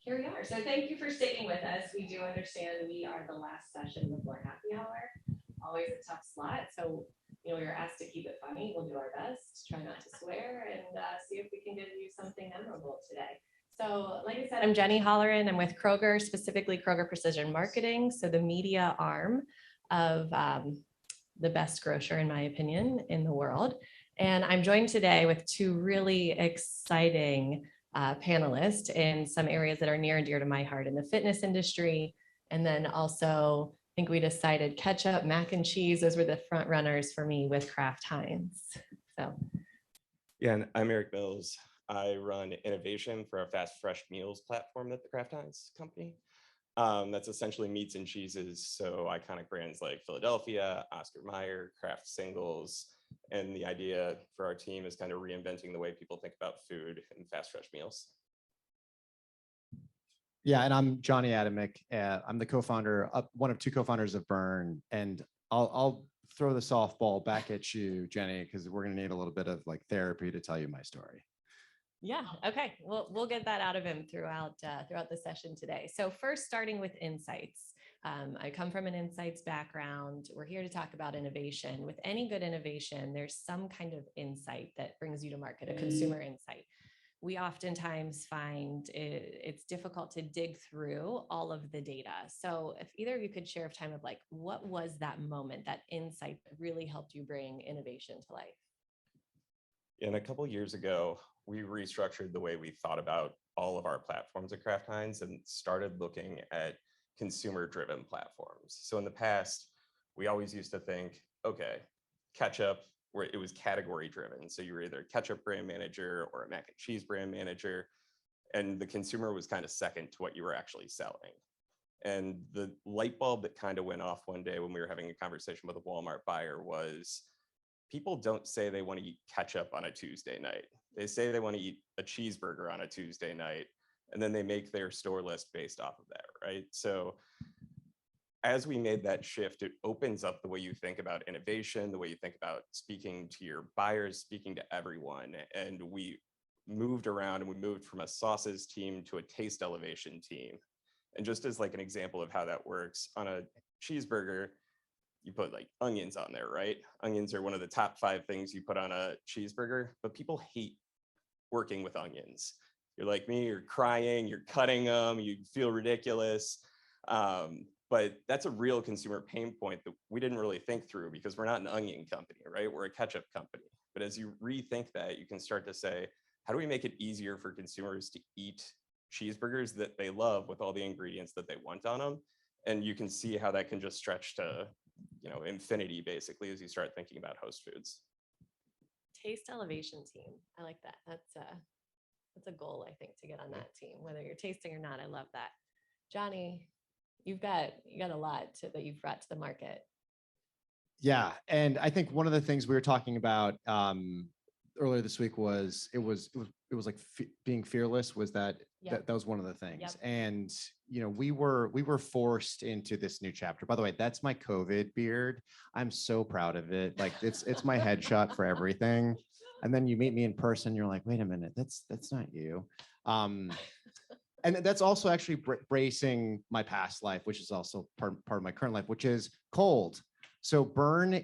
Here we are. So thank you for sticking with us. We do understand we are the last session before happy hour. Always a tough slot. So, we were asked to keep it funny. We'll do our best, try not to swear, and see if we can give you something memorable today. So, like I said, I'm Jenny Holleran. I'm with Kroger, specifically Kroger Precision Marketing. So the media arm of the best grocer, in my opinion, in the world. And I'm joined today with two really exciting panelists in some areas that are near and dear to my heart in the fitness industry. And then also, I think we decided ketchup, mac and cheese, those were the front runners for me with Kraft Heinz. So. Yeah, and I'm Eric Mills. I run innovation for a fast fresh meals platform at the Kraft Heinz company. That's essentially meats and cheeses. So iconic brands like Philadelphia, Oscar Mayer, Kraft Singles. And the idea for our team is kind of reinventing the way people think about food and fast fresh meals. Yeah, and I'm Johnny Adamic. I'm the co-founder, one of two co-founders of Brrrn. And I'll throw the softball back at you, Jenny, because we're going to need a little bit of like therapy to tell you my story. Yeah. Okay. We'll get that out of him throughout the session today. So first, starting with insights. I come from an insights background. We're here to talk about innovation. With any good innovation, there's some kind of insight that brings you to market, a consumer insight. We oftentimes find it's difficult to dig through all of the data. So if either of you could share a time of like, what was that moment, that insight that really helped you bring innovation to life? And a couple of years ago, we restructured the way we thought about all of our platforms at Kraft Heinz and started looking at consumer-driven platforms. So in the past, we always used to think, okay, ketchup, where it was category driven. So you were either a ketchup brand manager or a mac and cheese brand manager, and the consumer was kind of second to what you were actually selling. And the light bulb that kind of went off one day when we were having a conversation with a Walmart buyer was, people don't say they want to eat ketchup on a Tuesday night. They say they want to eat a cheeseburger on a Tuesday night, and then they make their store list based off of that, right? So as we made that shift, it opens up the way you think about innovation, the way you think about speaking to your buyers, speaking to everyone. And we moved around and we moved from a sauces team to a taste elevation team. And just as like an example of how that works, on a cheeseburger, you put like onions on there, right? Onions are one of the top 5 things you put on a cheeseburger, but people hate working with onions. You're like me, you're crying, you're cutting them, you feel ridiculous. But that's a real consumer pain point that we didn't really think through because we're not an onion company, right? We're a ketchup company. But as you rethink that, you can start to say, how do we make it easier for consumers to eat cheeseburgers that they love with all the ingredients that they want on them? And you can see how that can just stretch to, infinity basically as you start thinking about host foods. Taste elevation team. I like that. That's a goal, I think, to get on that team, whether you're tasting or not. I love that. Johnny, you got a lot that you've brought to the market. Yeah, and I think one of the things we were talking about earlier this week was it was like being fearless. Was that that was one of the things. Yep. And we were forced into this new chapter. By the way, that's my COVID beard. I'm so proud of it. Like it's my headshot for everything. And then you meet me in person, you're like, wait a minute, that's not you. And that's also actually bracing my past life, which is also part of my current life, which is cold. So Brrrn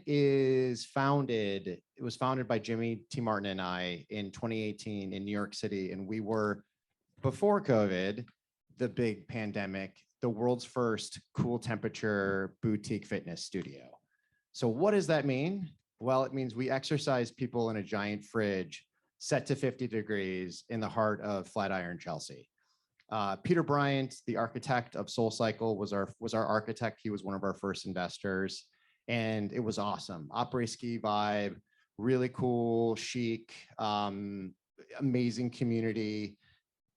was founded by Jimmy T. Martin and I in 2018 in New York City. And we were, before COVID, the big pandemic, the world's first cool temperature boutique fitness studio. So what does that mean? Well, it means we exercise people in a giant fridge set to 50 degrees in the heart of Flatiron, Chelsea. Peter Bryant, the architect of SoulCycle, was our architect. He was one of our first investors, and it was awesome. Après-ski vibe, really cool, chic, amazing community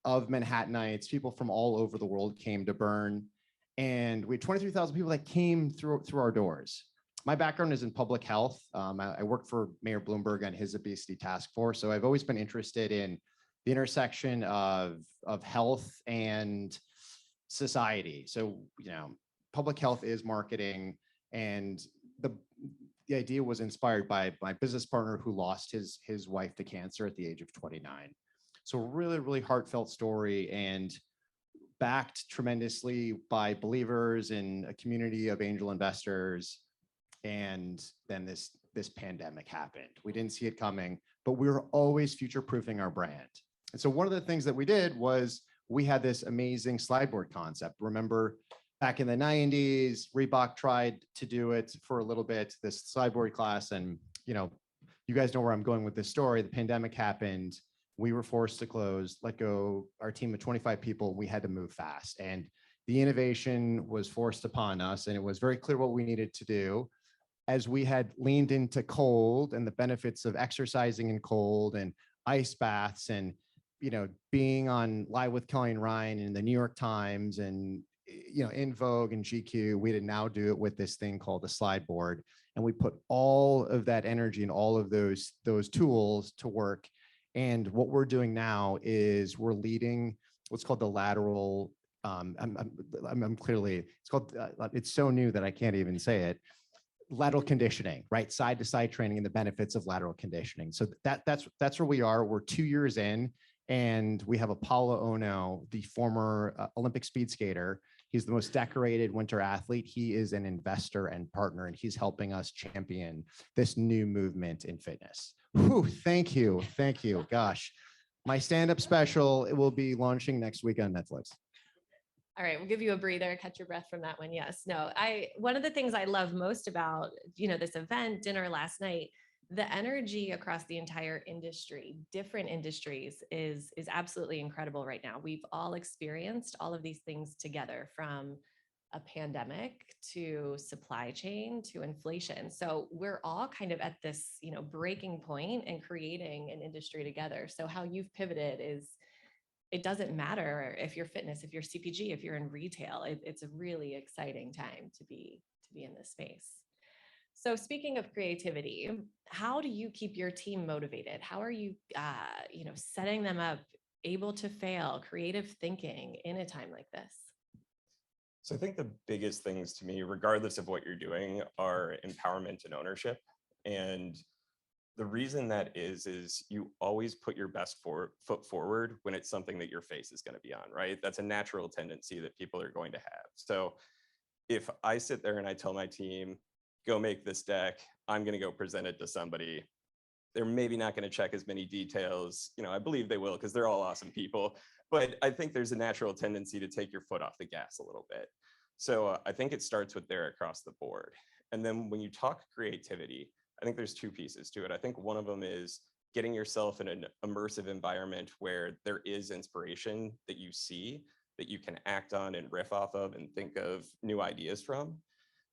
of Manhattanites. People from all over the world came to Brrrn, and we had 23,000 people that came through our doors. My background is in public health. I worked for Mayor Bloomberg on his obesity task force, so I've always been interested in the intersection of health and society. So, public health is marketing, and the idea was inspired by my business partner who lost his wife to cancer at the age of 29. So really, really heartfelt story. And backed tremendously by believers in a community of angel investors. And then this pandemic happened. We didn't see it coming, but we were always future-proofing our brand. And so one of the things that we did was we had this amazing slide board concept. Remember back in the 90s, Reebok tried to do it for a little bit, this slide board class. And, you guys know where I'm going with this story. The pandemic happened. We were forced to close, let go our team of 25 people. We had to move fast. And the innovation was forced upon us. And it was very clear what we needed to do. As we had leaned into cold and the benefits of exercising in cold and ice baths and, being on Live with Kelly and Ryan in the New York Times and, in Vogue and GQ, we did now do it with this thing called the slide board. And we put all of that energy and all of those tools to work. And what we're doing now is we're leading what's called the lateral. I'm clearly, it's called, it's so new that I can't even say it. Lateral conditioning, right? Side to side training and the benefits of lateral conditioning. So that's where we are. We're 2 years in, and we have Apollo Ono, the former Olympic speed skater. He's the most decorated winter athlete. He is an investor and partner, and he's helping us champion this new movement in fitness. Whew, thank you. Gosh, my stand-up special, it will be launching next week on Netflix. All right, we'll give you a breather, catch your breath from that one. Yes, no, one of the things I love most about, this event, dinner last night, the energy across the entire industry, different industries is absolutely incredible right now. We've all experienced all of these things together, from a pandemic to supply chain to inflation. So we're all kind of at this, breaking point and creating an industry together. So how you've pivoted is, it doesn't matter if you're fitness, if you're CPG, if you're in retail, it's a really exciting time to be in this space. So speaking of creativity, how do you keep your team motivated? How are you, setting them up, able to fail, creative thinking in a time like this? So I think the biggest things to me, regardless of what you're doing, are empowerment and ownership. And the reason that is you always put your best foot forward when it's something that your face is going to be on, right? That's a natural tendency that people are going to have. So if I sit there and I tell my team, go make this deck, I'm going to go present it to somebody, they're maybe not going to check as many details. I believe they will, because they're all awesome people. But I think there's a natural tendency to take your foot off the gas a little bit. So I think it starts with there across the board. And then when you talk creativity, I think there's two pieces to it. I think one of them is getting yourself in an immersive environment where there is inspiration that you see, that you can act on and riff off of and think of new ideas from.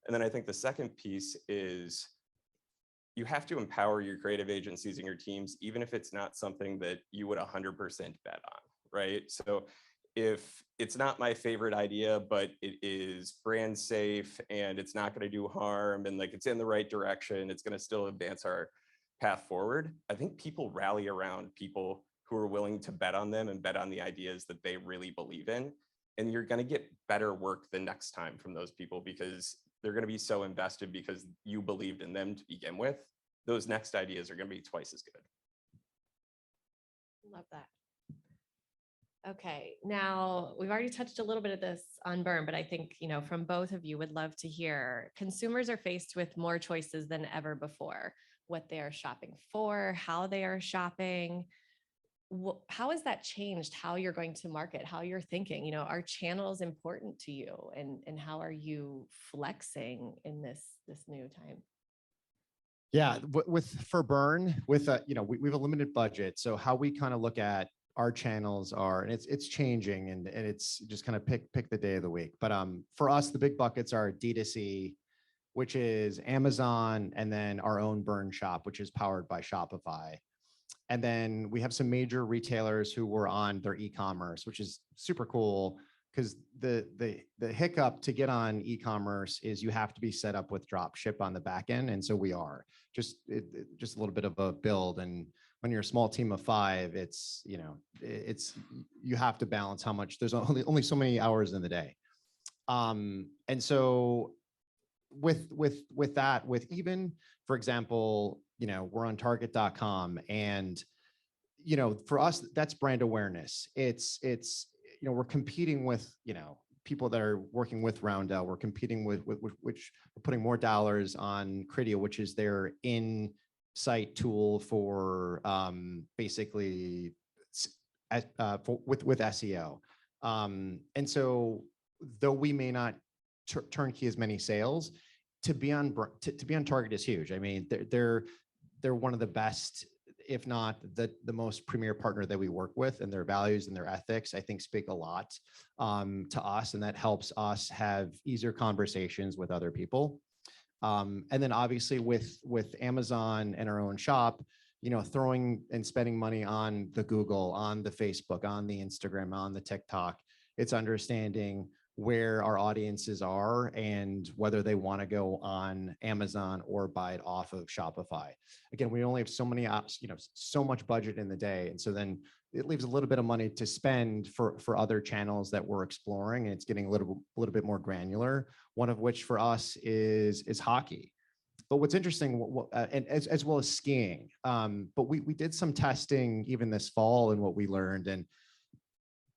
And then I think the second piece is you have to empower your creative agencies and your teams, even if it's not something that you would 100% bet on, right? So if it's not my favorite idea, but it is brand safe and it's not going to do harm and it's in the right direction, it's going to still advance our path forward, I think people rally around people who are willing to bet on them and bet on the ideas that they really believe in. And you're going to get better work the next time from those people, because they're going to be so invested because you believed in them to begin with. Those next ideas are going to be twice as good. Love that. Okay, now we've already touched a little bit of this on Brrrn, but I think, from both of you would love to hear, consumers are faced with more choices than ever before, what they are shopping for, how they are shopping. How has that changed how you're going to market, how you're thinking? Are channels important to you, and how are you flexing in this new time? Yeah, for Brrrn, we have a limited budget. So how we kind of look at our channels are, and it's changing, and it's just kind of pick the day of the week. But for us, the big buckets are D2C, which is Amazon, and then our own Brrrn shop, which is powered by Shopify. And then we have some major retailers who were on their e-commerce, which is super cool, because the hiccup to get on e-commerce is you have to be set up with drop ship on the back end. And so we are just a little bit of a build. And when you're a small team of 5, it's you have to balance how much, there's only so many hours in the day. And so with that, even, for example, we're on target.com, and, for us, that's brand awareness. It's we're competing with, people that are working with Roundel. We're competing with which we're putting more dollars on Criteo, which is their in-site tool for basically with SEO. And so though we may not turnkey as many sales, to be on target is huge. I mean, they're one of the best, if not the most premier partner that we work with, and their values and their ethics, I think, speak a lot to us, and that helps us have easier conversations with other people. And then obviously with Amazon and our own shop, throwing and spending money on the Google, on the Facebook, on the Instagram, on the TikTok, it's understanding where our audiences are and whether they want to go on Amazon or buy it off of Shopify. Again, we only have so many apps, so much budget in the day. And so then it leaves a little bit of money to spend for other channels that we're exploring. And it's getting a little bit more granular. One of which for us is hockey. But what's interesting, and as well as skiing. But we did some testing even this fall, and what we learned, and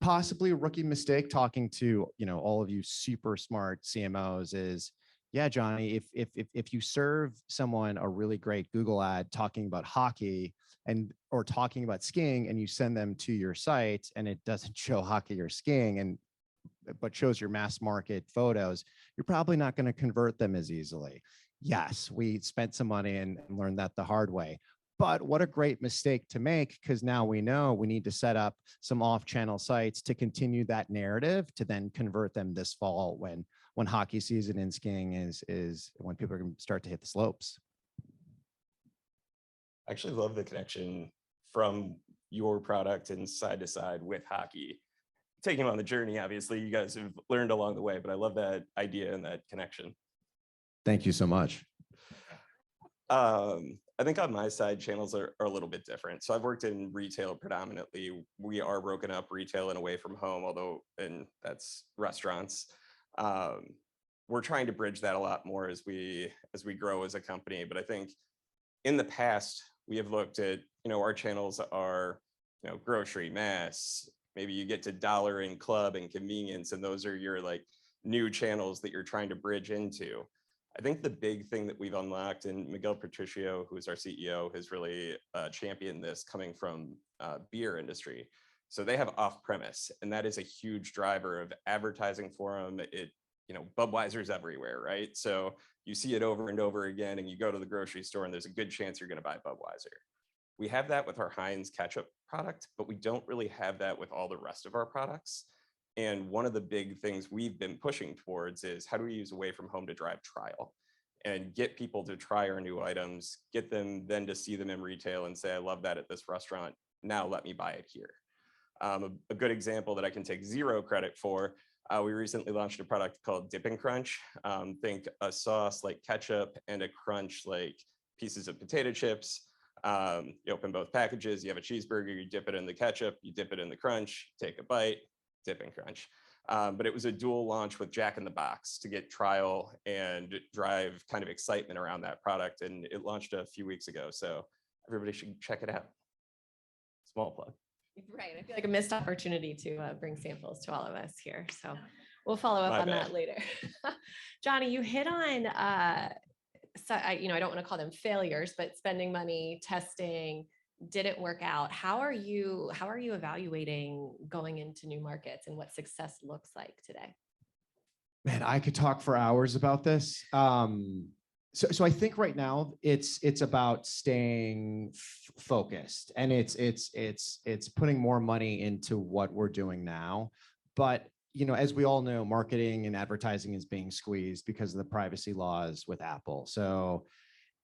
possibly a rookie mistake talking to all of you super smart CMOs is, yeah, Johnny, if you serve someone a really great Google ad talking about hockey or talking about skiing, and you send them to your site and it doesn't show hockey or skiing but shows your mass market photos, you're probably not going to convert them as easily. Yes, we spent some money and learned that the hard way. But what a great mistake to make, because now we know we need to set up some off-channel sites to continue that narrative, to then convert them this fall when hockey season and skiing is when people are going to start to hit the slopes. I actually love the connection from your product and side to side with hockey. Taking them on the journey, obviously, you guys have learned along the way, but I love that idea and that connection. Thank you so much. I think on my side, channels are a little bit different. So I've worked in retail predominantly. We are broken up retail and away from home, and that's restaurants. We're trying to bridge that a lot more as we grow as a company. But I think in the past, we have looked at, our channels are, grocery, mass, maybe you get to dollar and club and convenience, and those are your new channels that you're trying to bridge into. I think the big thing that we've unlocked, and Miguel Patricio, who is our CEO, has really championed this coming from beer industry. So they have off-premise, and that is a huge driver of advertising for them. Budweiser's everywhere, right? So you see it over and over again, and you go to the grocery store, and there's a good chance you're going to buy Budweiser. We have that with our Heinz ketchup product, but we don't really have that with all the rest of our products. And one of the big things we've been pushing towards is how do we use away from home to drive trial and get people to try our new items, get them then to see them in retail and say, I love that at this restaurant. Now let me buy it here. A good example that I can take zero credit for, we recently launched a product called Dip and Crunch. Think a sauce like ketchup and a crunch like pieces of potato chips. You open both packages, you have a cheeseburger, you dip it in the ketchup, you dip it in the crunch, take a bite, Dip and Crunch. But it was a dual launch with Jack in the Box to get trial and drive kind of excitement around that product. And it launched a few weeks ago. So everybody should check it out. Small plug. Right. I feel like a missed opportunity to bring samples to all of us here. So we'll follow up on that later. Johnny, you hit on, I don't want to call them failures, but spending money, testing, didn't work out. How are you evaluating going into new markets and what success looks like today? Man, I could talk for hours about this. So I think right now it's about staying focused, and it's putting more money into what we're doing now. But as we all know, marketing and advertising is being squeezed because of the privacy laws with Apple. So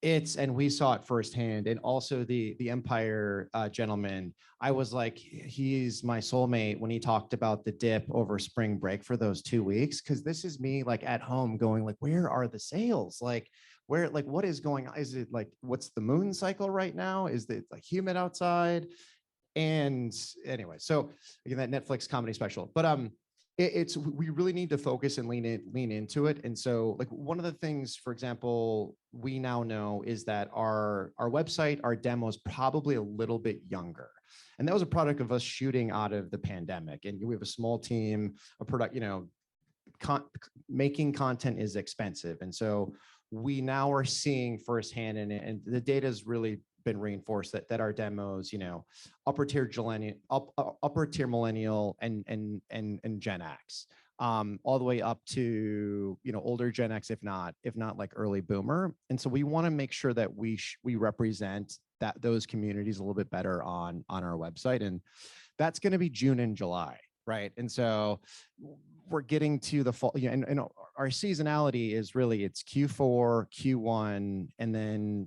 and we saw it firsthand. And also the Empire gentleman, I was like, he's my soulmate when he talked about the dip over spring break for those 2 weeks. Cause this is me at home going where are the sales? What is going on? Is it what's the moon cycle right now? Is it humid outside? And anyway, so again, that Netflix comedy special, but we really need to focus and lean into it. And so one of the things, for example, we now know is that our website, our demo is probably a little bit younger. And that was a product of us shooting out of the pandemic. And we have a small team, a product, making content is expensive. And so we now are seeing firsthand, and the data has really been reinforced that our demos, upper tier millennial and Gen X, all the way up to older Gen X, if not like early boomer. And so we want to make sure that we represent those communities a little bit better on our website, and that's going to be June and July, right? And so we're getting to the fall, and our seasonality is really it's Q4, Q1, and then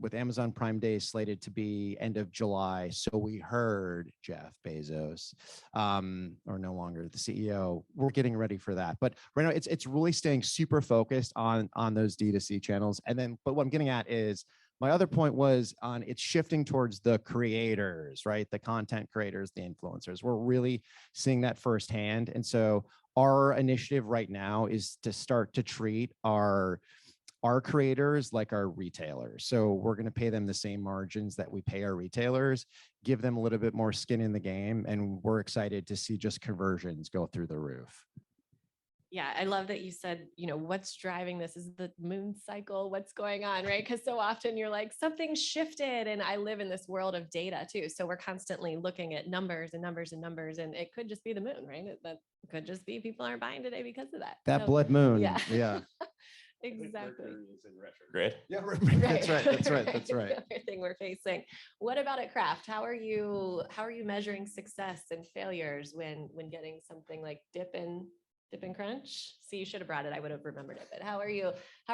with Amazon Prime Day slated to be end of July. So we heard Jeff Bezos, or no longer the CEO. We're getting ready for that. But right now it's really staying super focused on those D2C channels. And then, but what I'm getting at is my other point was on it's shifting towards the creators, right? The content creators, the influencers. We're really seeing that firsthand. And so our initiative right now is to start to treat our creators like our retailers. So we're going to pay them the same margins that we pay our retailers, give them a little bit more skin in the game. And we're excited to see just conversions go through the roof. Yeah, I love that you said, what's driving this is the moon cycle, what's going on, right? Because so often you're like, something shifted. And I live in this world of data too. So we're constantly looking at numbers and numbers and numbers. And it could just be the moon, right? That could just be people aren't buying today because of that. That blood moon. Yeah. Yeah. Exactly. Is in retrograde. Yeah, Right. That's right. Everything we're facing. What about at Kraft? How are you measuring success and failures when getting something like dip and crunch? See, you should have brought it. I would have remembered it. But how are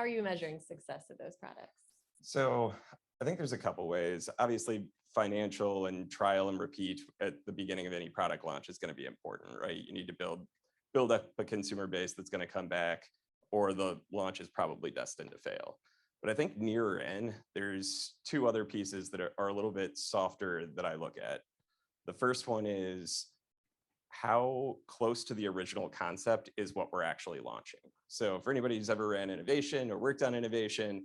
you measuring success of those products? So I think there's a couple ways. Obviously, financial and trial and repeat at the beginning of any product launch is going to be important, right? You need to build up a consumer base that's going to come back, or the launch is probably destined to fail. But I think nearer in, there's two other pieces that are a little bit softer that I look at. The first one is how close to the original concept is what we're actually launching. So for anybody who's ever ran innovation or worked on innovation,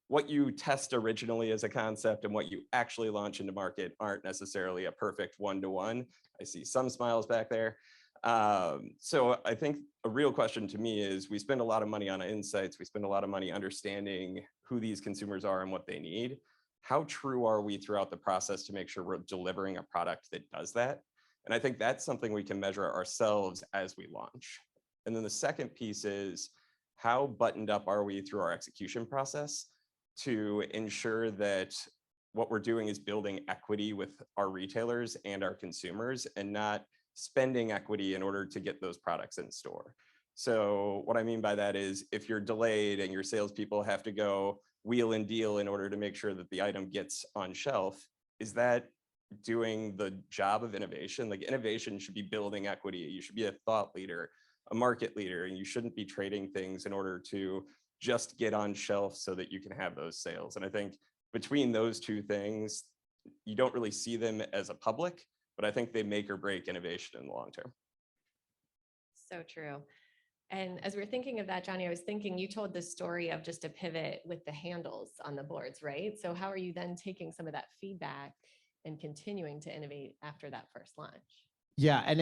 what you test originally as a concept and what you actually launch into market aren't necessarily a perfect one-to-one. I see some smiles back there. So I think a real question to me is we spend a lot of money on insights. We spend a lot of money understanding who these consumers are and what they need. How true are we throughout the process to make sure we're delivering a product that does that? And I think that's something we can measure ourselves as we launch. And then the second piece is how buttoned up are we through our execution process to ensure that what we're doing is building equity with our retailers and our consumers and not spending equity in order to get those products in store. So what I mean by that is if you're delayed and your salespeople have to go wheel and deal in order to make sure that the item gets on shelf, is that doing the job of innovation? Like innovation should be building equity. You should be a thought leader, a market leader, and you shouldn't be trading things in order to just get on shelf so that you can have those sales. And I think between those two things, you don't really see them as a public, but I think they make or break innovation in the long term. So true. And as we're thinking of that, Johnny, I was thinking you told the story of just a pivot with the handles on the boards, right? So how are you then taking some of that feedback and continuing to innovate after that first launch? Yeah, and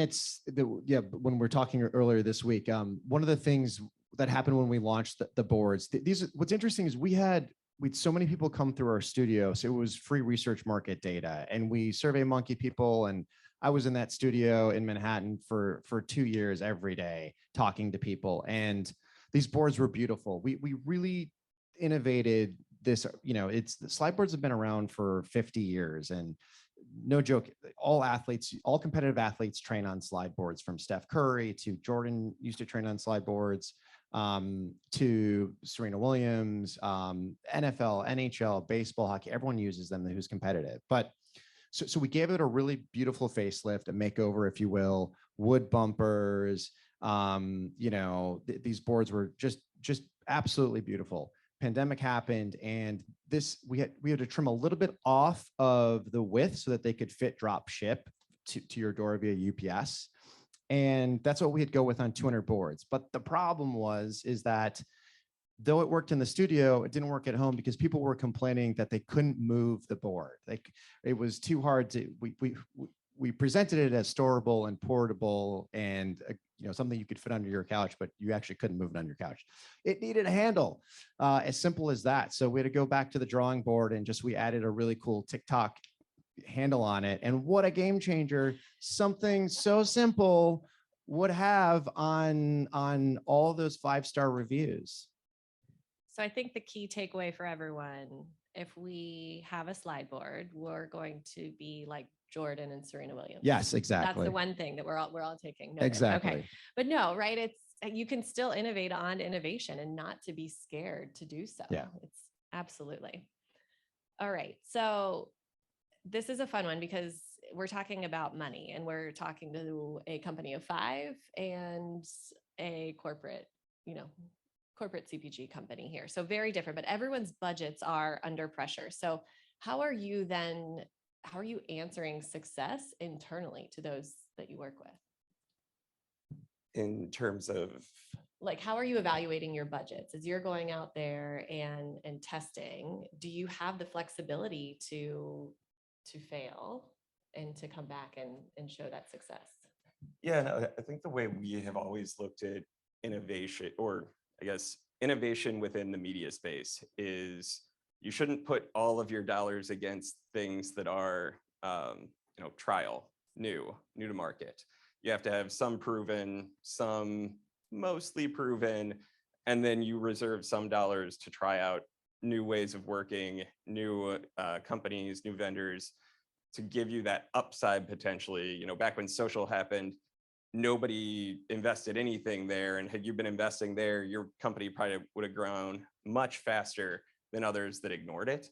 when we're talking earlier this week, one of the things that happened when we launched the boards, what's interesting is we'd so many people come through our studio. So it was free research market data, and we survey monkey people. And I was in that studio in Manhattan for 2 years every day talking to people. And these boards were beautiful. We really innovated this, the slide boards have been around for 50 years. And no joke, all competitive athletes train on slide boards, from Steph Curry to Jordan used to train on slide boards, to Serena Williams, NFL, NHL, baseball, hockey, everyone uses them who's competitive. But so we gave it a really beautiful facelift, a makeover, if you will, wood bumpers. These boards were just absolutely beautiful. Pandemic happened, and we had to trim a little bit off of the width so that they could fit drop ship to your door via UPS. And that's what we had go with on 200 boards. But the problem is that though it worked in the studio, it didn't work at home because people were complaining that they couldn't move the board. Like it was too hard to, we presented it as storable and portable and something you could fit under your couch, but you actually couldn't move it on your couch. It needed a handle, as simple as that. So we had to go back to the drawing board and we added a really cool TikTok handle on it. And what a game changer something so simple would have on all those 5-star reviews. So I think the key takeaway for everyone, if we have a slide board, we're going to be like Jordan and Serena Williams. Yes, exactly. That's the one thing that we're all taking note of. Exactly. Okay. But no, right? It's, you can still innovate on innovation and not to be scared to do so. Yeah. It's absolutely. All right. So this is a fun one because we're talking about money and we're talking to a company of 5 and a corporate, corporate CPG company here. So very different, but everyone's budgets are under pressure. So how are you answering success internally to those that you work with? In terms of, like, how are you evaluating your budgets as you're going out there and testing? Do you have the flexibility to fail and to come back and show that success? yeah, no, I think the way we have always looked at innovation, or I guess innovation within the media space, is you shouldn't put all of your dollars against things that are, trial, new to market. You have to have some proven, some mostly proven, and then you reserve some dollars to try out new ways of working, new companies, new vendors, to give you that upside potentially. Back when social happened, nobody invested anything there. And had you been investing there, your company probably would have grown much faster than others that ignored it.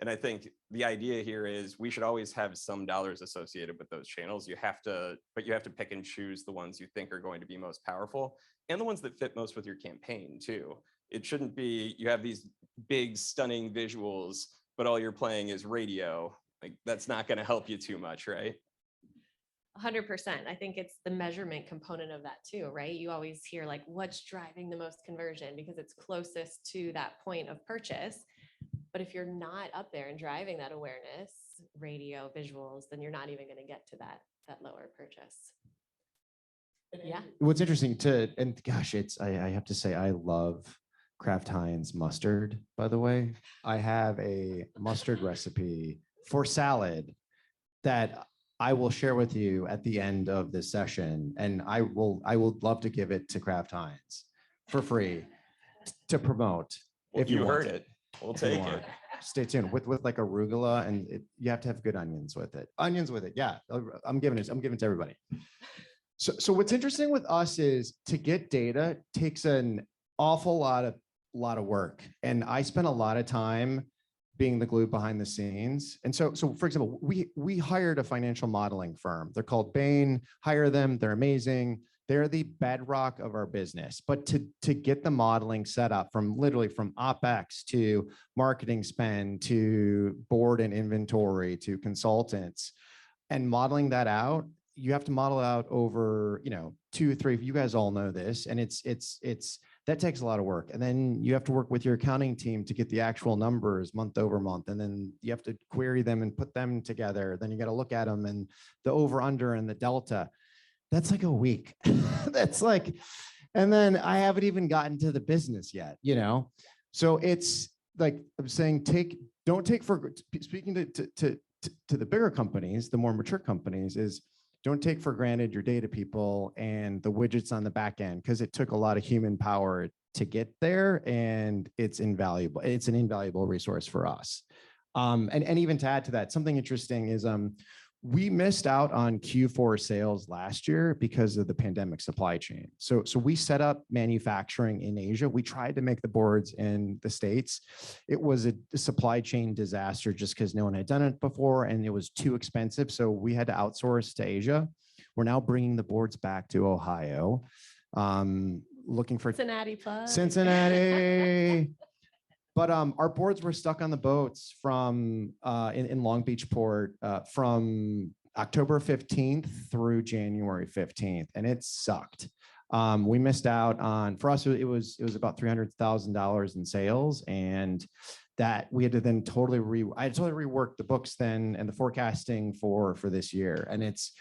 And I think the idea here is we should always have some dollars associated with those channels. But you have to pick and choose the ones you think are going to be most powerful and the ones that fit most with your campaign too. It shouldn't be, you have these big, stunning visuals, but all you're playing is radio. Like, that's not going to help you too much, right? 100%. I think it's the measurement component of that too, right? You always hear like, what's driving the most conversion because it's closest to that point of purchase. But if you're not up there and driving that awareness, radio, visuals, then you're not even going to get to that lower purchase. Yeah. What's interesting and gosh, I have to say, I love Kraft Heinz mustard, by the way. I have a mustard recipe for salad that I will share with you at the end of this session. And I will love to give it to Kraft Heinz for free to promote. Well, if you heard want. it, we'll take want. it. Stay tuned with like arugula, and you have to have good onions with it. Yeah, I'm giving it to everybody. So what's interesting with us is to get data takes an awful lot of work, and I spent a lot of time being the glue behind the scenes. And so for example, we hired a financial modeling firm. They're called Bain. Hire them. They're amazing. They're the bedrock of our business. But to get the modeling set up from OpEx to marketing spend to board and inventory to consultants, and modeling that out, you have to model out over 2, 3. You guys all know this, and it's that takes a lot of work. And then you have to work with your accounting team to get the actual numbers month over month. And then you have to query them and put them together. Then you got to look at them and the over under and the delta. That's like a week. That's like, and then I haven't even gotten to the business yet, So it's like I'm saying, speaking to the bigger companies, the more mature companies, is don't take for granted your data people and the widgets on the back end, because it took a lot of human power to get there, and it's invaluable. It's an invaluable resource for us. And even to add to that, something interesting is we missed out on Q4 sales last year because of the pandemic supply chain. So we set up manufacturing in Asia. We tried to make the boards in the States. It was a supply chain disaster just because no one had done it before, and it was too expensive. So we had to outsource to Asia. We're now bringing the boards back to Ohio, looking for Cincinnati plug. Cincinnati. But our boards were stuck on the boats from in Long Beach port from October 15th through January 15th, and it sucked. We missed out on, for us, it was about $300,000 in sales, and that we had to then I totally reworked the books then and the forecasting for this year. And it's,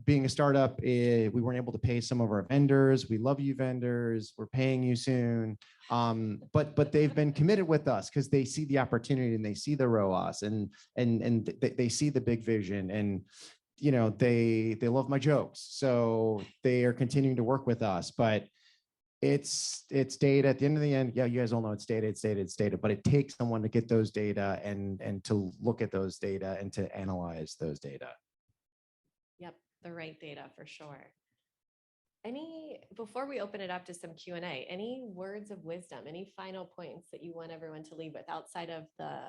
being a startup, we weren't able to pay some of our vendors. We love you vendors. We're paying you soon. But they've been committed with us because they see the opportunity and they see the ROAS and they see the big vision, and they love my jokes. So they are continuing to work with us, but it's data at the end of the end. Yeah, you guys all know it's data, but it takes someone to get those data and to look at those data and to analyze those data. Yep, the right data for sure. Before we open it up to some Q&A, any words of wisdom, any final points that you want everyone to leave with outside of the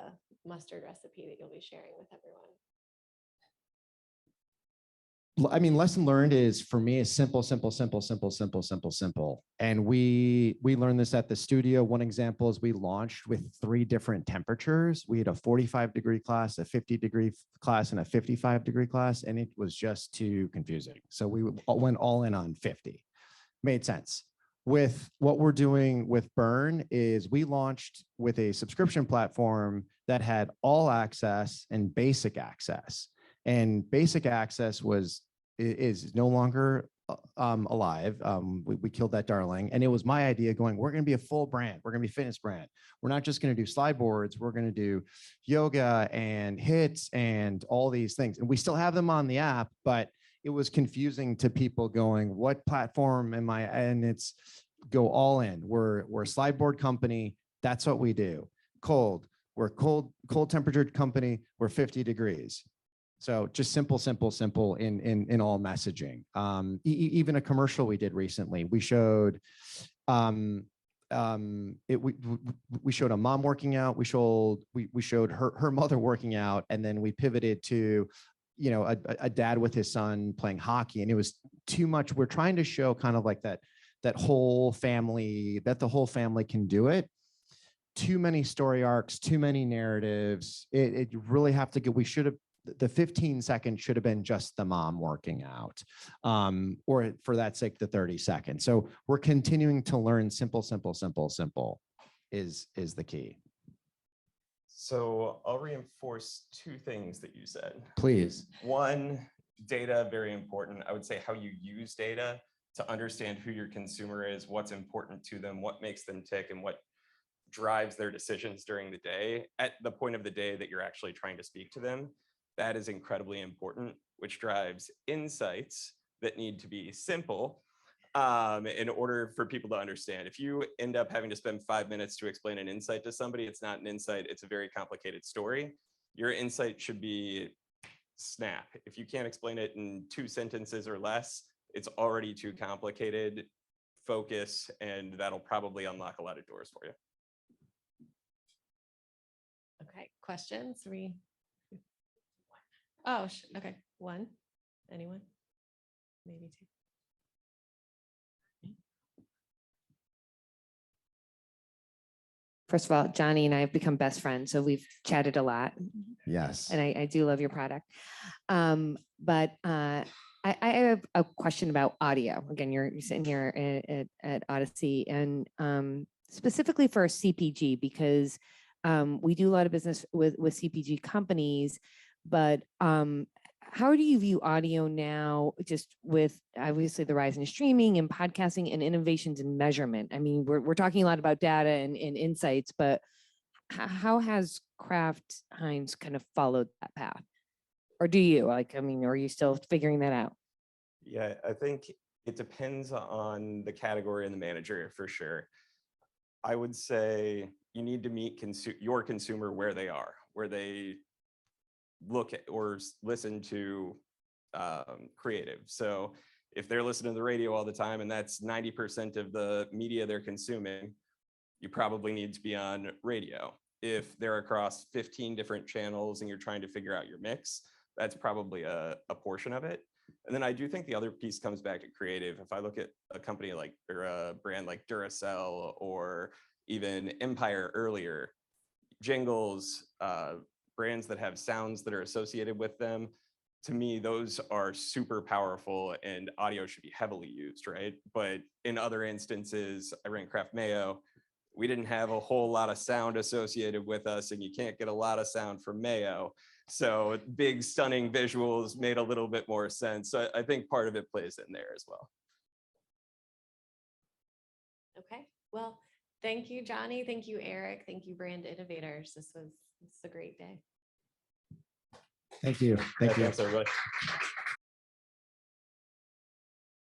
mustard recipe that you'll be sharing with everyone? I mean, lesson learned is, for me, is simple. And we learned this at the studio. One example is we launched with 3 different temperatures. We had a 45-degree class, a 50-degree class, and a 55-degree class, and it was just too confusing. So we went all in on 50. Made sense. With what we're doing with Brrrn is we launched with a subscription platform that had all access and basic access. And basic access is no longer alive. We killed that darling. And it was my idea going, we're going to be a full brand. We're going to be a fitness brand. We're not just going to do slide boards. We're going to do yoga and hits and all these things. And we still have them on the app, but it was confusing to people going, what platform am I? And it's go all in. We're a slide board company. That's what we do. Cold. We're a cold temperature company. We're 50 degrees. So just simple in all messaging. Even a commercial we did recently, we showed we showed a mom working out. We showed her mother working out, and then we pivoted to a dad with his son playing hockey, and it was too much. We're trying to show kind of like that whole family, that the whole family can do it. Too many story arcs, too many narratives. It really have to get. We should have. The 15 seconds should have been just the mom working out, or for that sake, the 30 seconds. So we're continuing to learn simple is the key. So I'll reinforce 2 things that you said. Please. One, data, very important. I would say how you use data to understand who your consumer is, what's important to them, what makes them tick, and what drives their decisions during the day at the point of the day that you're actually trying to speak to them. That is incredibly important, which drives insights that need to be simple in order for people to understand. If you end up having to spend 5 minutes to explain an insight to somebody, it's not an insight, it's a very complicated story. Your insight should be snap. If you can't explain it in 2 sentences or less, it's already too complicated. Focus, and that'll probably unlock a lot of doors for you. Okay, questions? 3. Oh, okay. 1. Anyone? Maybe 2. First of all, Johnny and I have become best friends, so we've chatted a lot. Yes. And I do love your product. But I have a question about audio. Again, you're sitting here at Odyssey, and specifically for CPG, because we do a lot of business with CPG companies. But how do you view audio now, just with obviously the rise in streaming and podcasting and innovations in measurement? I mean, we're talking a lot about data and insights, but how has Kraft Heinz kind of followed that path? Or do you? Are you still figuring that out? Yeah, I think it depends on the category and the manager for sure. I would say you need to meet your consumer where they are, where they look at or listen to creative. So if they're listening to the radio all the time and that's 90% of the media they're consuming, you probably need to be on radio. If they're across 15 different channels and you're trying to figure out your mix, that's probably a portion of it. And then I do think the other piece comes back to creative. If I look at a company or a brand like Duracell or even Empire earlier, jingles, brands that have sounds that are associated with them, to me, those are super powerful and audio should be heavily used, right? But in other instances, I ran Kraft Mayo. We didn't have a whole lot of sound associated with us, and you can't get a lot of sound from Mayo. So big, stunning visuals made a little bit more sense. So I think part of it plays in there as well. Okay, well, thank you, Johnny. Thank you, Eric. Thank you, Brand Innovators. This was a great day. Thank you. Thank you. Thanks, everybody.